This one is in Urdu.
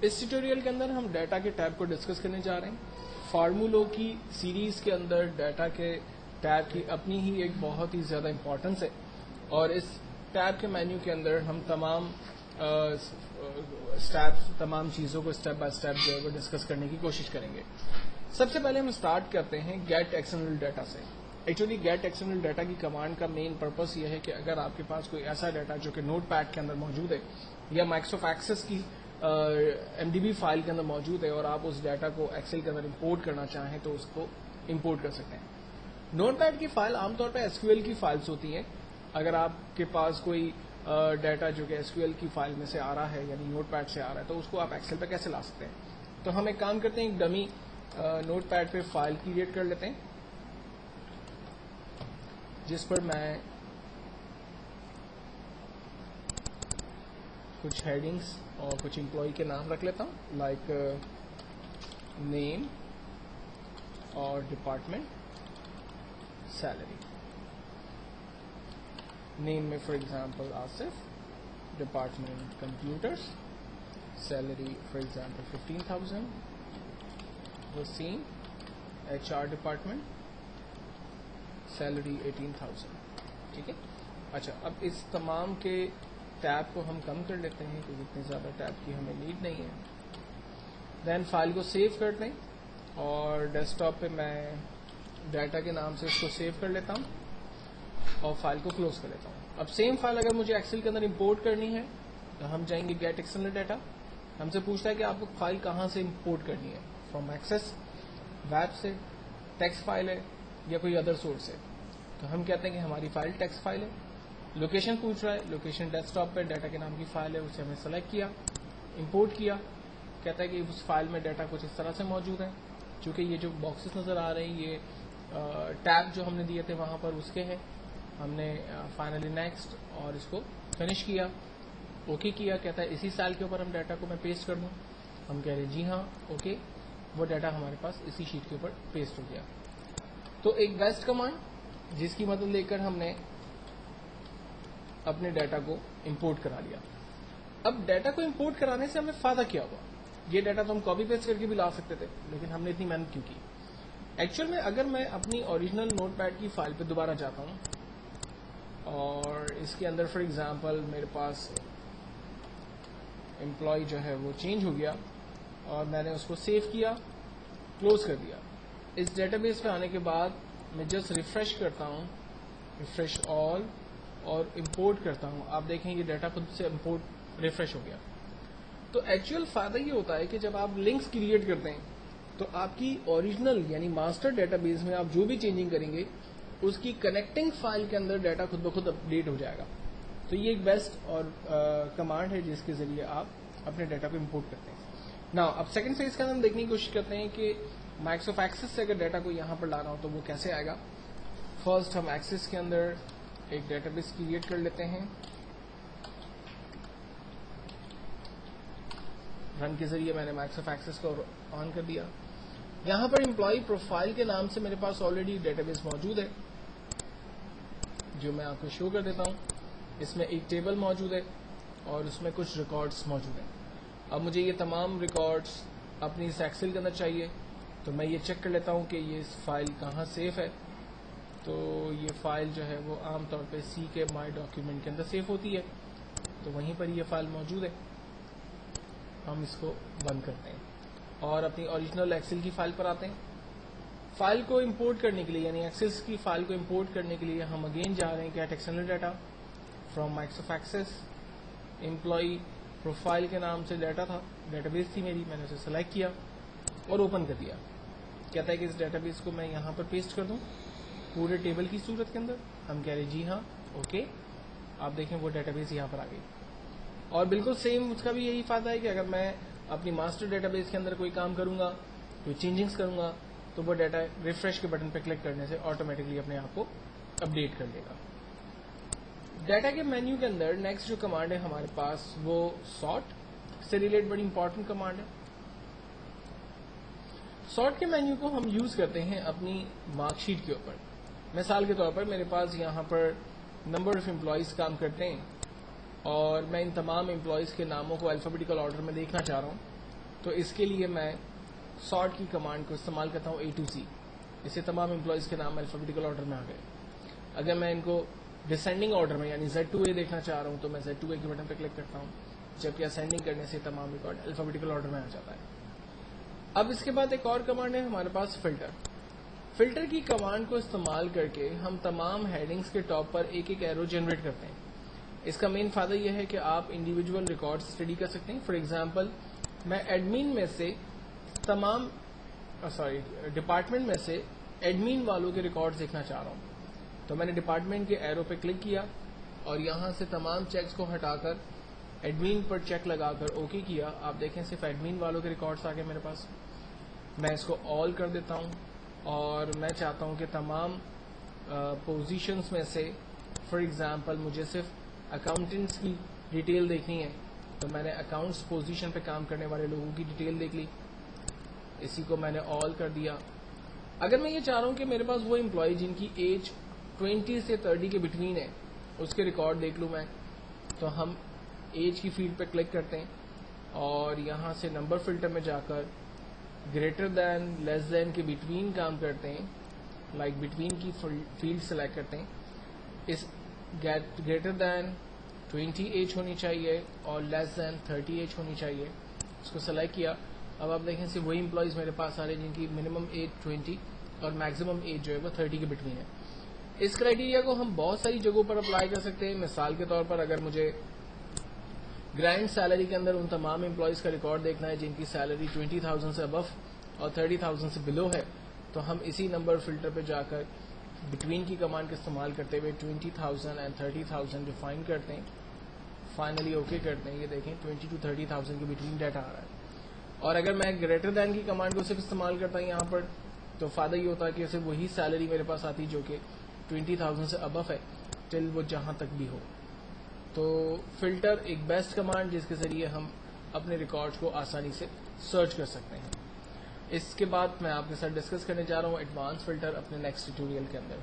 اس ٹیوٹوریل کے اندر ہم ڈیٹا کے ٹیب کو ڈسکس کرنے جا رہے ہیں. فارمولوں کی سیریز کے اندر ڈیٹا کے ٹیب کی اپنی ہی ایک بہت ہی زیادہ امپورٹنس ہے, اور اس ٹیب کے مینیو کے اندر ہم تمام چیزوں کو اسٹیپ بائی اسٹیپ جو ہے وہ ڈسکس کرنے کی کوشش کریں گے. سب سے پہلے ہم اسٹارٹ کرتے ہیں گیٹ ایکسٹرنل ڈیٹا سے. ایکچولی گیٹ ایکسٹرنل ڈیٹا کی کمانڈ کا مین پرپس یہ ہے کہ اگر آپ کے پاس کوئی ایسا ڈیٹا جو کہ نوٹ پیڈ کے اندر موجود ہے یا مائکروسافٹ ایکسس کی MDB فائل کے اندر موجود ہے اور آپ اس ڈیٹا کو ایکسل کے اندر امپورٹ کرنا چاہیں تو اس کو امپورٹ کر سکتے ہیں. نوٹ پیڈ کی فائل عام طور پہ SQL کی فائلس ہوتی ہیں. اگر آپ کے پاس کوئی ڈیٹا جو کہ SQL کی فائل میں سے آ رہا ہے یعنی نوٹ پیڈ سے آ رہا ہے تو اس کو آپ ایکسل پہ کیسے لا سکتے ہیں. تو ہم ایک کام کرتے ہیں, ایک ڈمی نوٹ پیڈ پہ فائل کریٹ کر لیتے ہیں جس پر میں کچھ ہیڈنگس اور کچھ امپلائی کے نام رکھ لیتا ہوں, لائک نیم اور ڈپارٹمنٹ, سیلری. نیم میں for example Asif, department computers, salary for example 15,000, Waseem HR department, salary 18,000. ٹھیک ہے. اچھا, اب اس تمام کے ٹیب کو ہم کم کر لیتے ہیں کیونکہ اتنی زیادہ ٹیب کی ہمیں نیڈ نہیں ہے. دین فائل کو سیو کر دیں اور ڈیسک ٹاپ پہ میں ڈیٹا کے نام سے اس کو سیو کر لیتا ہوں اور فائل کو کلوز کر لیتا ہوں. اب سیم فائل اگر مجھے ایکسل کے اندر امپورٹ کرنی ہے تو ہم جائیں گے گیٹ ایکسٹرنل ڈیٹا. ہم سے پوچھتا ہے کہ آپ کو فائل کہاں سے امپورٹ کرنی ہے, فرام ایکسس, ویب سے, ٹیکسٹ فائل ہے یا کوئی ادر سورس ہے. تو ہم کہتے ہیں کہ ہماری فائل ٹیکسٹ فائل ہے. لوکیشن پوچھ رہا ہے, لوکیشن ڈیسک ٹاپ پہ ڈیٹا کے نام کی فائل ہے, اسے ہم نے سلیکٹ کیا, امپورٹ کیا. کہتا ہے کہ اس فائل میں ڈیٹا کچھ اس طرح سے موجود ہے, چونکہ یہ جو باکسز نظر آ رہے ہیں یہ ٹیب جو ہم نے دیے تھے وہاں پر اس کے ہیں. ہم نے فائنلی نیکسٹ اور اس کو فنش کیا, اوکے کیا. کہتا ہے اسی سیل کے اوپر ہم ڈیٹا کو میں پیسٹ کر دوں. ہم کہہ رہے جی ہاں اوکے, وہ ڈیٹا ہمارے پاس اسی شیٹ کے اوپر پیسٹ ہو گیا. تو ایک بیسٹ کمانڈ جس کی مدد لے کر ہم نے اپنے ڈیٹا کو امپورٹ کرا لیا. اب ڈیٹا کو امپورٹ کرانے سے ہمیں فائدہ کیا ہوا؟ یہ ڈیٹا تو ہم کاپی پیسٹ کر کے بھی لا سکتے تھے, لیکن ہم نے اتنی محنت کیوں کی؟ ایکچوئل میں اگر میں اپنی اوریجنل نوٹ پیڈ کی فائل پہ دوبارہ جاتا ہوں اور اس کے اندر فار ایگزامپل میرے پاس امپلائی جو ہے وہ چینج ہو گیا اور میں نے اس کو سیو کیا, کلوز کر دیا. اس ڈیٹا بیس پہ آنے کے بعد میں جسٹ ریفریش کرتا ہوں, ریفریش آل, اور امپورٹ کرتا ہوں. آپ دیکھیں یہ ڈیٹا خود سے امپورٹ ریفریش ہو گیا. تو ایکچوئل فائدہ یہ ہوتا ہے کہ جب آپ لنکس کریٹ کرتے ہیں تو آپ کی اوریجنل یعنی ماسٹر ڈیٹا بیس میں آپ جو بھی چینجنگ کریں گے اس کی کنیکٹنگ فائل کے اندر ڈیٹا خود بخود اپڈیٹ ہو جائے گا. تو یہ ایک بیسٹ اور کمانڈ ہے جس کے ذریعے آپ اپنے ڈیٹا کو امپورٹ کرتے ہیں. نا اب سیکنڈ فیز کے اندر ہم دیکھنے کی کوشش کرتے ہیں کہ مائکروسافٹ ایکسس سے اگر ڈیٹا کو یہاں پر لانا ہو تو وہ کیسے آئے گا. فرسٹ ہم ایکسس کے اندر ایک ڈیٹا بیس کریٹ کر لیتے ہیں. رن کے ذریعے میں نے مائکروسافٹ ایکسس کو آن کر دیا. یہاں پر امپلائی پروفائل کے نام سے میرے پاس آلریڈی ڈیٹا بیس موجود ہے جو میں آپ کو شو کر دیتا ہوں. اس میں ایک ٹیبل موجود ہے اور اس میں کچھ ریکارڈز موجود ہیں. اب مجھے یہ تمام ریکارڈز اپنی اس ایکسل کے اندر چاہیے تو میں یہ چیک کر لیتا ہوں کہ یہ فائل کہاں سیف ہے. تو یہ فائل جو ہے وہ عام طور پہ سی کے مائی ڈاکیومنٹ کے اندر سیف ہوتی ہے, تو وہیں پر یہ فائل موجود ہے. ہم اس کو بند کرتے ہیں اور اپنی اوریجنل ایکسل کی فائل پر آتے ہیں. فائل کو امپورٹ کرنے کے لیے یعنی ایکسس کی فائل کو امپورٹ کرنے کے لیے ہم اگین جا رہے ہیں get external data, from Microsoft Access, employee profile کے نام سے ڈیٹا تھا, ڈیٹا بیس تھی میری, میں نے اسے سلیکٹ کیا اور اوپن کر دیا. کہتا ہے کہ اس ڈیٹا بیس کو میں یہاں پر پیسٹ کر دوں پورے ٹیبل کی صورت کے اندر. ہم کہہ رہے جی ہاں اوکے. آپ دیکھیں وہ ڈیٹا بیس یہاں پر آ گئی. اور بالکل سیم اس کا بھی یہی فائدہ ہے کہ اگر میں اپنی ماسٹر ڈیٹا بیس کے اندر کوئی کام کروں گا, کوئی چینجنگس کروں گا تو وہ ڈیٹا ریفریش کے بٹن پہ کلک کرنے سے آٹومیٹکلی اپنے آپ کو اپڈیٹ کر دے گا. ڈیٹا کے مینیو کے اندر نیکسٹ جو کمانڈ ہے ہمارے پاس وہ سارٹ سے ریلیٹ بڑی امپورٹنٹ کمانڈ ہے. سارٹ کے مینیو کو ہم یوز کرتے ہیں اپنی مارک شیٹ کے اوپر. مثال کے طور پر میرے پاس یہاں پر نمبر آف امپلائیز کام کرتے ہیں اور میں ان تمام امپلائیز کے ناموں کو الفابیٹیکل آرڈر میں دیکھنا چاہ رہا ہوں. تو اس کے لیے میں سارٹ کی کمانڈ کو استعمال کرتا ہوں A to Z. اس سے تمام امپلائیز کے نام الفابیٹیکل آرڈر میں آ گئے. اگر میں ان کو ڈسینڈنگ آرڈر میں یعنی Z2A دیکھنا چاہ رہا ہوں تو میں Z2A کے بٹن پہ کلک کرتا ہوں, جبکہ اسینڈنگ کرنے سے تمام ریکارڈ الفابیٹیکل آرڈر میں آ جاتا ہے. اب اس کے بعد ایک اور کمانڈ ہے ہمارے پاس فلٹر. فلٹر کی کمانڈ کو استعمال کر کے ہم تمام ہیڈنگز کے ٹاپ پر ایک ایک ایرو جنریٹ کرتے ہیں. اس کا مین فائدہ یہ ہے کہ آپ انڈیویجول ریکارڈ اسٹڈی کر سکتے ہیں. فار ایگزامپل میں ایڈمین میں سے ڈپارٹمنٹ میں سے ایڈمین والوں کے ریکارڈز دیکھنا چاہ رہا ہوں, تو میں نے ڈپارٹمنٹ کے ایرو پہ کلک کیا اور یہاں سے تمام چیکس کو ہٹا کر ایڈمین پر چیک لگا کر اوکے کیا. آپ دیکھیں صرف ایڈمین والوں کے ریکارڈز آ گئے میرے پاس. میں اس کو آل کر دیتا ہوں اور میں چاہتا ہوں کہ تمام پوزیشنز میں سے فار ایگزامپل مجھے صرف اکاؤنٹنٹس کی ڈیٹیل دیکھنی ہے, تو میں نے اکاؤنٹس پوزیشن پہ کام کرنے والے لوگوں کی ڈیٹیل دیکھ لی, اسی کو میں نے آل کر دیا. اگر میں یہ چاہ رہا ہوں کہ میرے پاس وہ امپلائی جن کی ایج 20 سے 30 کے بٹوین ہے اس کے ریکارڈ دیکھ لوں میں, تو ہم ایج کی فیلڈ پہ کلک کرتے ہیں اور یہاں سے نمبر فلٹر میں جا کر گریٹر دین لیس دین کے بٹوین کام کرتے ہیں, لائک بٹوین کی فیلڈ سلیکٹ کرتے ہیں. اس گریٹر دین 20 ایج ہونی چاہیے اور لیس دین 30 ایج ہونی چاہیے, اس کو سلیکٹ کیا. اب آپ دیکھیں صرف وہی امپلائیز میرے پاس آ رہے ہیں جن کی منیمم ایج 20 اور میکسیمم ایج جو ہے وہ 30 کے بٹوین ہے. اس کرائٹیریا کو ہم بہت ساری جگہوں پر اپلائی کر سکتے ہیں. مثال کے طور پر اگر مجھے گرینڈ سیلری کے اندر ان تمام امپلائیز کا ریکارڈ دیکھنا ہے جن کی سیلری 20,000 سے ابو اور 30,000 سے بلو ہے, تو ہم اسی نمبر فلٹر پہ جا کر بٹوین کی کمانڈ کا استعمال کرتے ہوئے 20,000 اینڈ 30,000 ڈیفائن کرتے ہیں, فائنلی اوکے کرتے ہیں. یہ دیکھیں 20 to 30,000 کے بٹوین ڈیٹا آ رہا ہے. اور اگر میں گریٹر دین کی کمانڈ کو صرف استعمال کرتا ہوں یہاں پر, تو فائدہ یہ ہوتا ہے کہ صرف وہی سیلری میرے پاس آتی جو کہ 20,000 سے ابو ہے, ٹل وہ جہاں تک بھی ہو. تو فلٹر ایک بیسٹ کمانڈ جس کے ذریعے ہم اپنے ریکارڈز کو آسانی سے سرچ کر سکتے ہیں. اس کے بعد میں آپ کے ساتھ ڈسکس کرنے جا رہا ہوں ایڈوانس فلٹر اپنے نیکسٹ ٹیوٹوریل کے اندر.